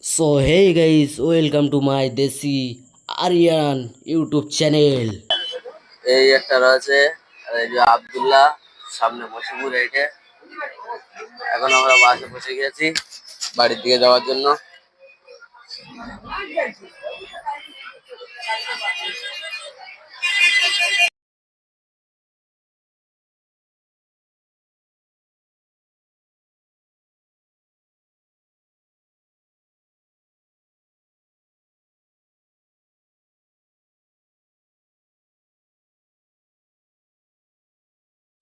So hey guys, welcome to my Desi Aryan YouTube channel. এই একটা রয়েছে আর এই যে আব্দুল্লাহ সামনে মশিপুর এইটে। এখন আমরা বাসে বসে গেছি বাড়ির দিকে যাওয়ার জন্য।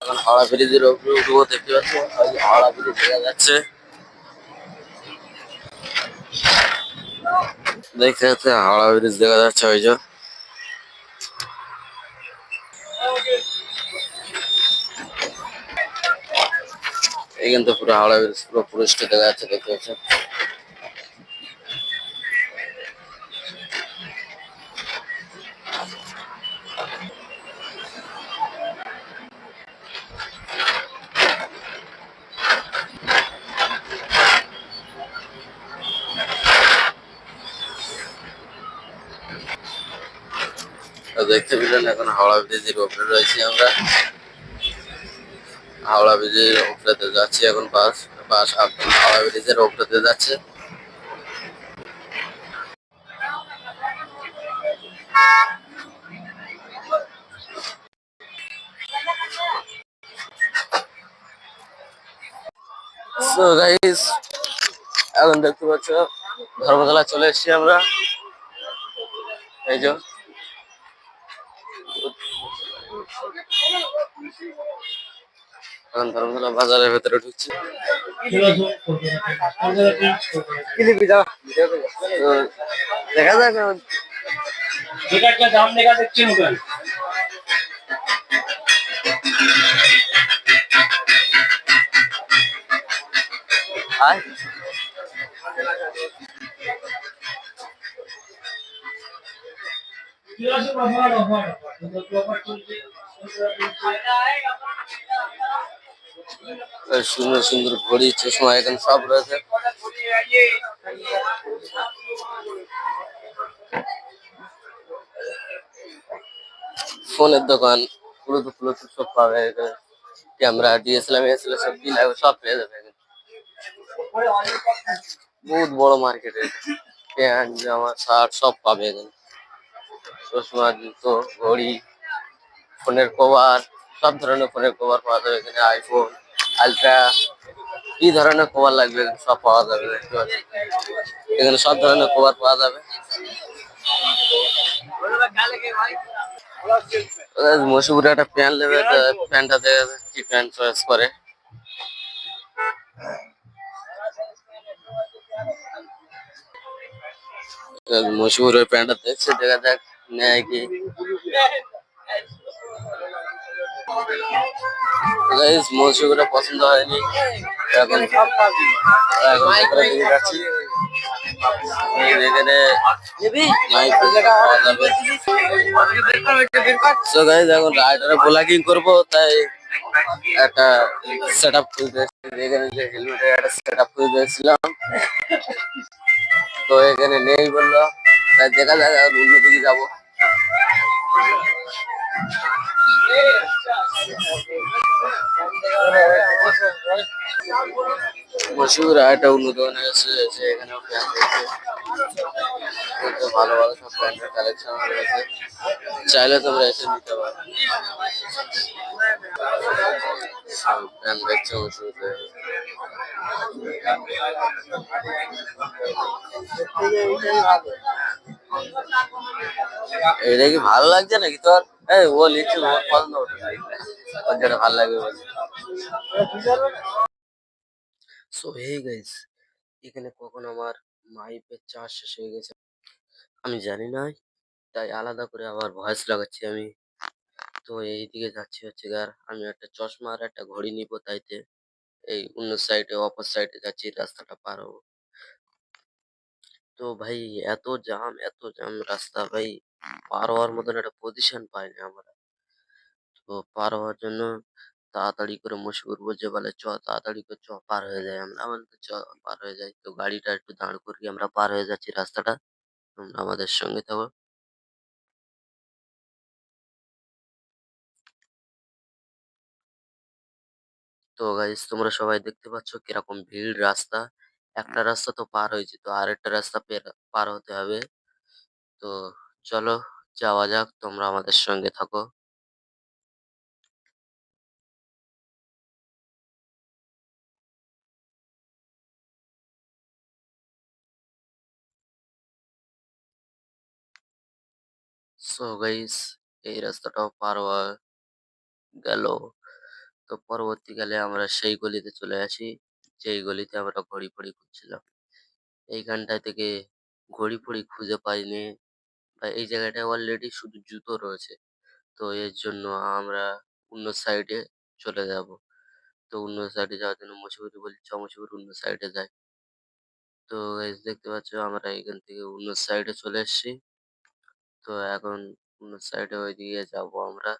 এখন হাওড়া ব্রিজের উপরে উঠবো, দেখতে পাচ্ছ ওই যে হাওড়া ব্রিজ দেখা যাচ্ছে, দেখতে যাচ্ছে হাওড়া ব্রিজ দেখা যাচ্ছে ওই যে এখান থেকে পুরো হাওড়া ব্রিজ পুরো পুরুষটা দেখা যাচ্ছে, দেখতে পাচ্ছ। তো দেখতে পেলেন এখন হাওড়া ব্রিজের উপরে রয়েছি আমরা। হাওড়া ব্রিজের উপরেতে যাচ্ছি এখন বাস বাস হাওড়া ব্রিজের উপরেতে যাচ্ছে। সো গাইস, এখন দেখতে পাচ্ছ ধর্মতলা চলে এসেছি আমরা। এই যে এখন ধর্মতলা বাজারের ভেতরে ঢুকছি। তো দেখা যাক এখন। আয় সুন্দর সুন্দর ঘড়ি চশমা এখানে সব রয়েছে। ফোনের দোকান, ব্লুটুথ সব পাবে এখানে। ক্যামেরা, ডিএসএলআর সব কি লাগবে সব পেয়ে যাবে এখানে। বহুত বড় মার্কেট এটা। প্যান্ট, জামা, শার্ট সব পাবে এখানে। চশমা, জুতো, ঘড়ি, ফোনের কভার, সব ধরনের ফোনের কভার পাওয়া যাবে এখানে। আইফোন, আলট্রা, কি ধরনের কভার লাগবে এখানে সব পাওয়া যাবে, দেখতে পাচ্ছি। এখানে সব ধরনের কভার পাওয়া যাবে। মশিপুরে একটা প্যান্ট নেবে, প্যান্টটা দেখে কি প্যান্ট চয়েস করে। মশিপুর ওই প্যান্টটা দেখছে, দেখা যাক নেয় কি। মশিপুরে পছন্দ হয়নি, এখন এখন ভেতরের দিকে যাচ্ছি। এখানে পাওয়া যাবে। So guys, এখন রাইডারে ব্লগিং করবো, তাই একটা সেট আপ খুঁজতে এসেছি। এখানে যে হেলমেটের একটা সেট আপ খুঁজতে এসেছিলাম, তো এখানে নেই বললো, তাই দেখা যাক আর অন্যদিকে যাবো। মশিউর একটা উন্নত ধরনের আছে, এখানেও প্যান্ট দেখছে, ভালো ভালো সব প্যান্টের কালেকশন রয়েছে, চাইলে তোমরা এসে নিতে পারো। প্যান্ট দেখছে মশিউরে। এটা কি ভালো লাগছে নাকি তোর? এই ও লিখছে ওর পছন্দ ওটা, ওর যেটা ভালো লাগবে বলছে। সো হে গাইস, এখানে কখন আমার মাইপের চার্জ শেষ হয়ে গেছে আমি জানি না, তাই আলাদা করে আবার ভয়েস লাগাচ্ছি আমি। তো এইদিকে যাচ্ছি হচ্ছে গার, আমি একটা চশমা আর একটা ঘড়ি নিবো, তাইতে এই অন্য সাইডে অপর সাইডে যাচ্ছি, রাস্তাটা পার হবো। তো ভাই এত জাম রাস্তা ভাই, পার হওয়ার মতন একটা পজিশন পাইনি আমরা। তো পার হওয়ার জন্য তাড়াতাড়ি করে মশিউর বলছে বলে চ তাড়াতাড়ি করে চ পার হয়ে যাই আমরা বলতে চ পার হয়ে যাই তো গাড়িটা একটু দাঁড় করিয়ে আমরা পার হয়ে যাচ্ছি রাস্তাটা তোমরা আমাদের সঙ্গে থাকো তো গাইস তোমরা সবাই দেখতে পাচ্ছ কিরকম ভিড় রাস্তা একটা রাস্তা তো পার হয়েছে তো আরেকটা রাস্তা পার হতে হবে তো চলো যাওয়া যাক তোমরা আমাদের সঙ্গে থাকো সো গাইস এই রাস্তাটাও পার হওয়া গেল তো পরবর্তীকালে আমরা সেই গলিতে চলে আসি যেই গলিতে আমরা ঘড়ি ফড়ি খুঁজছিলাম এইখানটা থেকে ঘড়ি ফড়ি খুঁজে পাইনি বা এই জায়গাটায় অলরেডি শুধু জুতো রয়েছে তো এর জন্য আমরা অন্য সাইডে চলে যাব তো অন্য সাইডে যাওয়ার জন্য মুশিবুরি বলি চ মুশিবুর অন্য সাইডে যাই তো guys দেখতে পাচ্ছ আমরা এখান থেকে অন্য সাইডে চলে এসেছি তো এখন অন্য সাইডে ওইদিকে যাব আমরা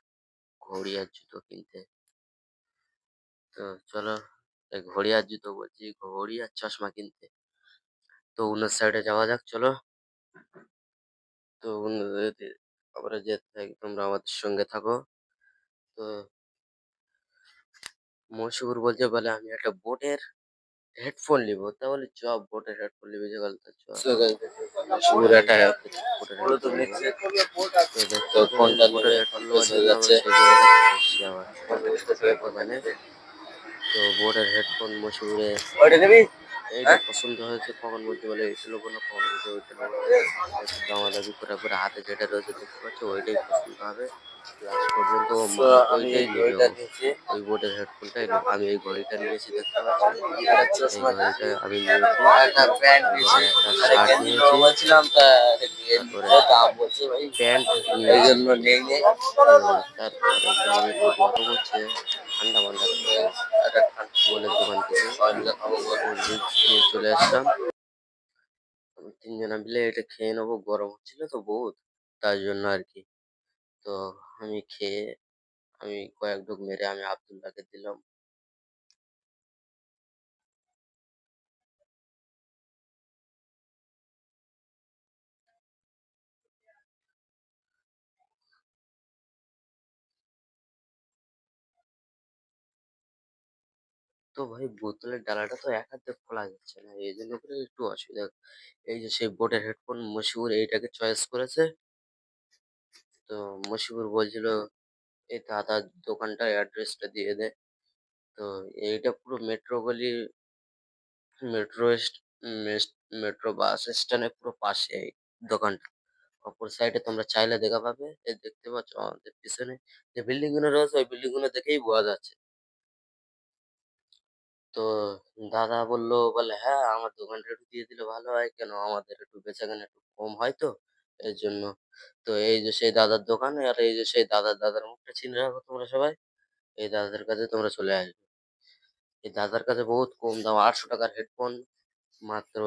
ঘড়ি আর জুতো কিনতে তো চলো এই ঘড়ি আর জুতো বলছি ঘড়ি আর চশমা কিনতে তো অন্য সাইডে যাওয়া যাক চলো তো অন্য আমরা যেতে থাকি তোমরা আমাদের সঙ্গে থাকো তো মশিউর বলছে বলে আমি একটা বোটের হেডফোন নিবো তাহলে চ বোটের হেডফোন নিবি যে গেল চ মশিউর একটা বোটের হেডফোন নিবো তো দেখতে ফোনটা বোটের হেডফোন নেওয়ার জন্য আমরা সেই জায়গাটা চলে এসেছি আবার দোকানে তো বোটের হেডফোন মশিউরে এইটা পছন্দ হয়েছে কখন বলতে বলে এটা নেবো না কখন বলছে ওইটা নেবো না একটু দামাদামি করে করে হাতে যেটা রয়েছে দেখতে পাচ্ছ ওইটাই পছন্দ হবে লাস্ট পর্যন্ত ও ওইটাই নেবে ও ওই বোটের হেডফোনটাই নেবে আমি এই ঘড়িটা নিয়েছি দেখতে পাচ্ছ এই ঘড়িটা আমি নিয়েছি তারপরে একটা শার্ট নিয়েছি তারপরে প্যান্ট নিয়েছি তারপরে গেলাম একটু গরম হচ্ছে ঠান্ডা মান্ডা খাবো বলে দোকান থেকে কোল্ড ড্রিঙ্কস নিয়ে চলে আসলাম তিনজনা মিলে এটা খেয়ে নেবো গরম হচ্ছিল তো বহুত তার জন্য আর কি তো আমি খেয়ে আমি কয়েক ঢোক মেরে আমি আব্দুল্লাহকে দিলাম তো ভাই বোতলের ডালাটা তো এক হাতে খোলা যাচ্ছে না এই জন্য করে একটু অসুবিধা এই যে সেই বোটের হেডফোন মশিউর এইটাকে চয়েস করেছে তো মশিউর বলছিল এই দাদার দোকানটার অ্যাড্রেসটা দিয়ে দে তো এইটা পুরো মেট্রো গলি মেট্রো মেট্রো বাস স্ট্যান্ডের পুরো পাশে এই দোকানটা অপর সাইডে তোমরা চাইলে দেখা পাবে এই দেখতে পাচ্ছ আমাদের পিছনে যে বিল্ডিং গুলো রয়েছে ওই বিল্ডিং গুলো দেখেই বোঝা যাচ্ছে তো দাদা বললো বলে হ্যাঁ আমার দোকানটা একটু দিয়ে দিলে ভালো হয় কেন আমাদের একটু বেচাকেনা একটু কম হয় তো এর জন্য তো এই যে সেই দাদার দোকান আর এই যে সেই দাদার মুখটা চিনে রাখো তোমরা সবাই এই দাদার কাছে তোমরা চলে আসবে এই দাদার কাছে বহুত কম দাম 800 টাকার হেডফোন মাত্র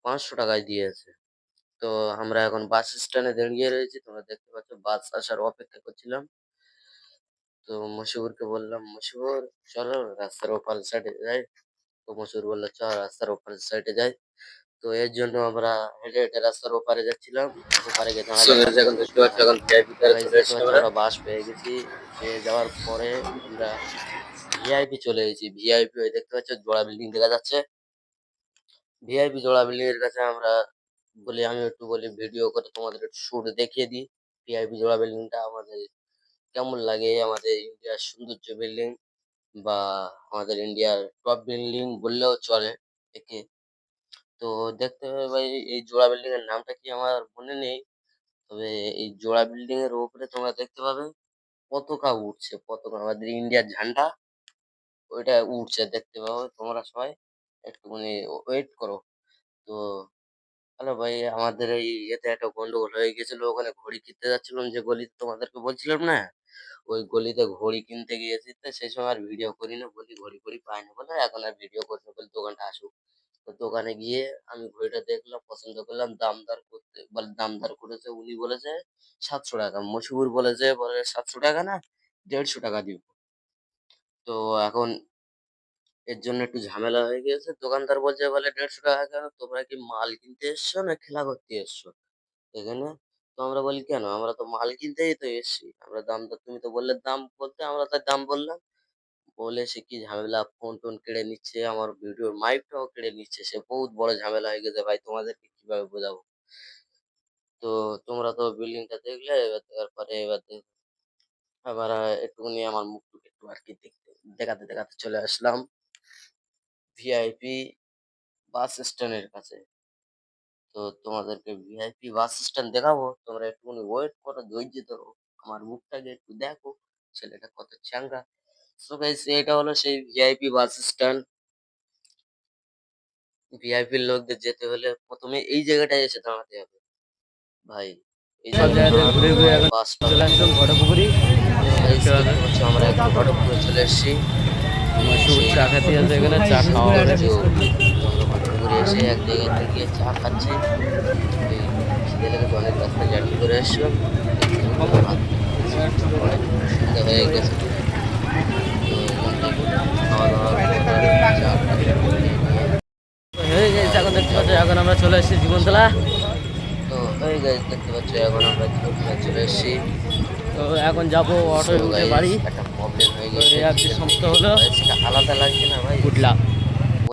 500 টাকায় দিয়েছে তো আমরা এখন বাস স্ট্যান্ডে দাঁড়িয়ে রয়েছি তোমরা দেখতে পাচ্ছ বাস আসার অপেক্ষা করছিলাম তো মশিউরকে বললাম মশিউর চলো রাস্তার ওপার সাইডে যাই তো মশিউর বললো চল রাস্তার ওপার সাইডে যাই তো এর জন্য আমরা হেঁটে হেঁটে রাস্তার ওপারে যাচ্ছিলাম ওপারে গিয়ে দাঁড়ালাম এখন দেখতে পাচ্ছি এখন গাইস দেখতে পাচ্ছি আমরা বাস পেয়ে গেছি পেয়ে যাওয়ার পরে আমরা ভিআইপি চলে গেছি ভিআইপি ওই দেখতে পাচ্ছ জোড়া বিল্ডিং দেখা যাচ্ছে ভিআইপি জোড়া বিল্ডিং এর কাছে আমরা বলি আমি একটু বলি ভিডিও করে তোমাদের একটু শুট দেখিয়ে দিই ভিআইপি জোড়া বিল্ডিংটা আমাদের কেমন লাগে আমাদের ইন্ডিয়ার সৌন্দর্য বিল্ডিং বা আমাদের ইন্ডিয়ার টপ বিল্ডিং বললেও চলে একে তো দেখতে হবে ভাই এই জোড়া বিল্ডিং এর নামটা কি আমার মনে নেই তবে এই জোড়া বিল্ডিং এর উপরে তোমরা দেখতে পাবে পতাকা উঠছে পতাকা আমাদের ইন্ডিয়ার ঝান্ডা ওইটা উঠছে দেখতে পাবে তোমরা সবাই একটুখানি ওয়েট করো তো হ্যালো ভাই আমাদের এই ইয়েতে একটা গন্ডগোল হয়ে গেছিল ওখানে ঘড়ি কিনতে যাচ্ছিলাম যে গলিতে তোমাদেরকে বলছিলাম না ওই গলিতে ঘড়ি কিনতে গিয়েছি তো সেই সময় আর ভিডিও করি না বলি ঘড়ি ফড়ি পাই না বলে এখন আর ভিডিও করতে বলে দোকানটা আসুক তো দোকানে গিয়ে আমি ঘড়িটা দেখলাম পছন্দ করলাম দামদার করতে বলে দামদার করেছে উনি বলেছে 700 টাকা মশহুর বলেছে বলে 700 টাকা না 150 টাকা দিব। তো এখন এর জন্য একটু ঝামেলা হয়ে গিয়েছে। দোকানদার বলছে বলে 150 টাকা কেন? তোমরা কি মাল কিনতে এসছো না খেলা করতে এসছো এখানে? তো আমরা বলি কেন? আমরা তো মাল কিনতেই তো এসছি। আমরা দাম তো তুমি তো বললে দাম বলতে আমরা তাই দাম বললাম। বলে সে কি ঝামেলা ফোন-টোন কেড়ে নিচ্ছে, আমার ভিডিওর মাইকটাও কেড়ে নিচ্ছে। সে বহুত বড় ঝামেলা হয়ে গেছে ভাই তোমাদেরকে কিভাবে বোঝাবো? তো তোমরা তো বিল্ডিংটা দেখলে এবার দেখার পরে আবার একটুখানি আমার মুখ-টুখ একটু আরকি দেখাতে চলে আসলাম ভিআইপি বাস স্ট্যান্ডের কাছে। তো তোমাদেরকে ভিআইপি বাস স্ট্যান্ড দেখাবো। তোমরা একটুখানি ওয়েট করো, ধৈর্য ধরো। আমার মুখটাকে একটু দেখো। ছেলেটা কত চ্যাংড়া। সো গাইস এটা হলো সেই ভিআইপি বাস স্ট্যান্ড। ভিআইপি লোকদের যেতে হলে ১ম এ এই জায়গাটায় এসে দাঁড়াতে হবে। ভাই এই সব জায়গা থেকে ঘুরে ঘুরে এখন বাস স্টপ চলে আসলাম ঘটপুকুরি। গাইস দেখতে পাচ্ছ আমরা একটু ঘটকপুরে চলে এসেছি। মাসুর চা খেতে আছে এখানে, চা খাওয়া হবে। তো আমরা ঘটকপুরে এসে এক জায়গায় দাঁড়িয়ে চা খাচ্ছি। এই খিদে লেগেছে অনেক রাস্তা জার্নি করে এসছিলাম। অনেক সন্ধ্যা হয়ে গেছে। তো এখান থেকে খাওয়া দাওয়া করে চা টা খেয়ে নিয়ে হয়ে গেছে, এখন দেখতে পাচ্ছ এখন আমরা চলে এসেছি জীবনতলা। তো হয়ে গেছে দেখতে পাচ্ছ এখন আমরা জীবনতলা চলে এসেছি। তো এখন যাবো অটো So উঠে guys, বাড়ি। একটা প্রবলেম হয়ে তো গেছে। এই আজকে সমাপ্ত হলো। সেটা আলাদা লাগছে না ভাই? উঠলাম।